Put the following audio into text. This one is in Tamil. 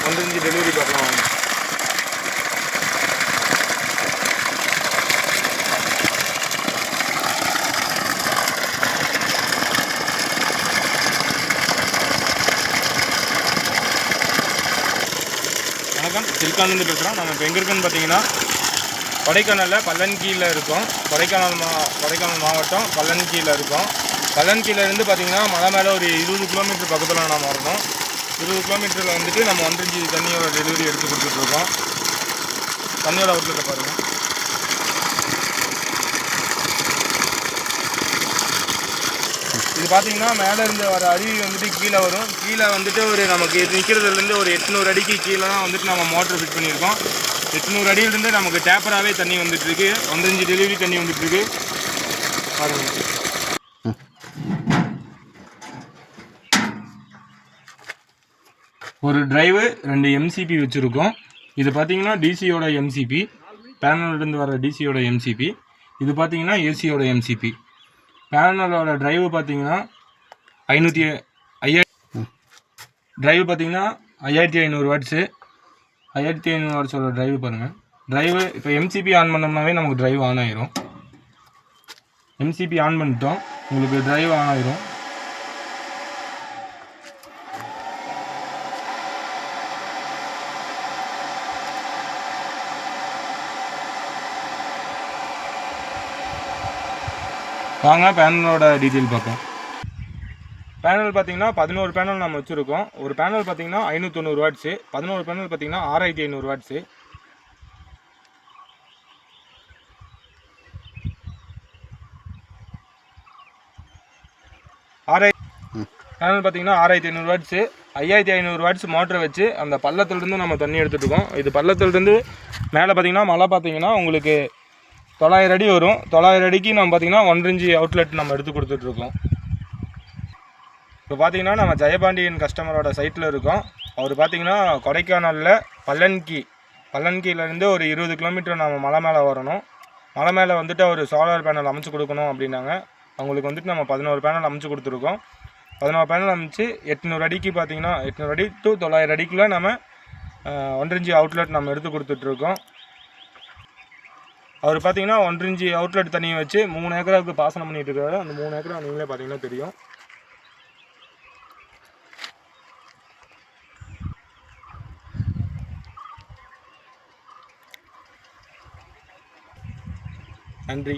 1 இன்ச் டெலிவரி பார்க்கலாம் வாங்க. வணக்கம், சில்கான்லேருந்து பேசுகிறோம். நம்ம இப்போ எங்கே இருக்குன்னு பார்த்தீங்கன்னா கொடைக்கானலில் பல்லன்கியில் இருக்கோம். கொடைக்கானல் மாவட்டம் பல்லன்கியில் இருக்கோம். பல்லன்கியிலேருந்து பார்த்தீங்கன்னா மலை மேலே ஒரு 20 கிலோமீட்டர் பக்கத்தில் நம்ம வரணும். 20 கிலோமீட்டரில் வந்துட்டு நம்ம 1 இன்ச் தண்ணியோட டெலிவரி எடுத்து கொடுத்துட்ருக்கோம். தண்ணியோட அவுட்லெட்டை பாருங்கள். இது பார்த்தீங்கன்னா மேலே இருந்து வர அருவி வந்துட்டு கீழே வரும். கீழே வந்துட்டு ஒரு நமக்கு நிற்கிறதுலேருந்து ஒரு 800 அடிக்கு கீழே தான் வந்துட்டு நம்ம மோட்டர் ஃபிட் பண்ணியிருக்கோம். 800 அடியிலிருந்து நமக்கு டேப்பராகவே தண்ணி வந்துட்டுருக்கு. 1 இன்ச் டெலிவரி தண்ணி வந்துட்டுருக்கு பாருங்கள். ஒரு டிரைவு 2 எம்சிபி வச்சுருக்கோம். இது பார்த்தீங்கன்னா டிசியோட எம்சிபி, பேனல்லேருந்து வர டிசியோட எம்சிபி. இது பார்த்தீங்கன்னா ஏசியோட எம்சிபி. பேனலோட டிரைவு பார்த்தீங்கன்னா 5500 வாட்ஸு. 5500 வாட்ஸோட டிரைவு பாருங்கள். டிரைவு இப்போ எம்சிபி ஆன் பண்ணோம்னாவே நமக்கு டிரைவ் ஆன் ஆயிரும். எம்சிபி ஆன் பண்ணிட்டோம், உங்களுக்கு டிரைவ் ஆன் ஆயிரும். வாங்க பேனலோட டீட்டெயில் பார்ப்போம். பேனல் பார்த்தீங்கன்னா 11 பேனல் நம்ம வச்சுருக்கோம். ஒரு பேனல் பார்த்தீங்கன்னா 590 வாட்ஸு, 11 பேனல் பார்த்தீங்கன்னா 6500 வாட்ஸு. பேனல் பார்த்தீங்கன்னா 6500 வாட்ஸு, 5500 வாட்ஸ் மோட்டரை வச்சு அந்த பள்ளத்துலேருந்து நம்ம தண்ணி எடுத்துகிட்ருக்கோம். இது பள்ளத்துலேருந்து மேலே பார்த்தீங்கன்னா மழை பார்த்தீங்கன்னா உங்களுக்கு 900 அடி வரும். 900 அடிக்கு நம்ம பார்த்தீங்கன்னா 1 இன்ச் அவுட்லெட் நம்ம எடுத்து கொடுத்துட்ருக்கோம். இப்போ பார்த்தீங்கன்னா நம்ம ஜெயபாண்டியன் கஸ்டமரோட சைட்டில் இருக்கோம். அவர் பார்த்தீங்கன்னா கொடைக்கானலில் பல்லன்கியிலேருந்து ஒரு 20 கிலோமீட்டர் நம்ம மலை மேலே வரணும். மலை மேலே வந்துட்டு அவர் சோலார் பேனல் அமைச்சு கொடுக்கணும் அப்படின்னாங்க. அவங்களுக்கு வந்துட்டு நம்ம 11 பேனல் அமைச்சு கொடுத்துருக்கோம். 11 பேனல் அமைச்சு 800 அடிக்கு பார்த்தீங்கன்னா 800 அடி டு 900 அடிக்குள்ளே நம்ம 1 இன்ச் அவுட்லெட் நம்ம எடுத்து கொடுத்துட்ருக்கோம். அவர் பார்த்தீங்கன்னா 1 இன்ச் அவுட்லெட் தண்ணியை வச்சு 3 ஏக்கராவுக்கு பாசனம் பண்ணிகிட்டு இருக்காரு. அந்த 3 ஏக்கரா நீங்களே பார்த்தீங்கன்னா தெரியும். நன்றி.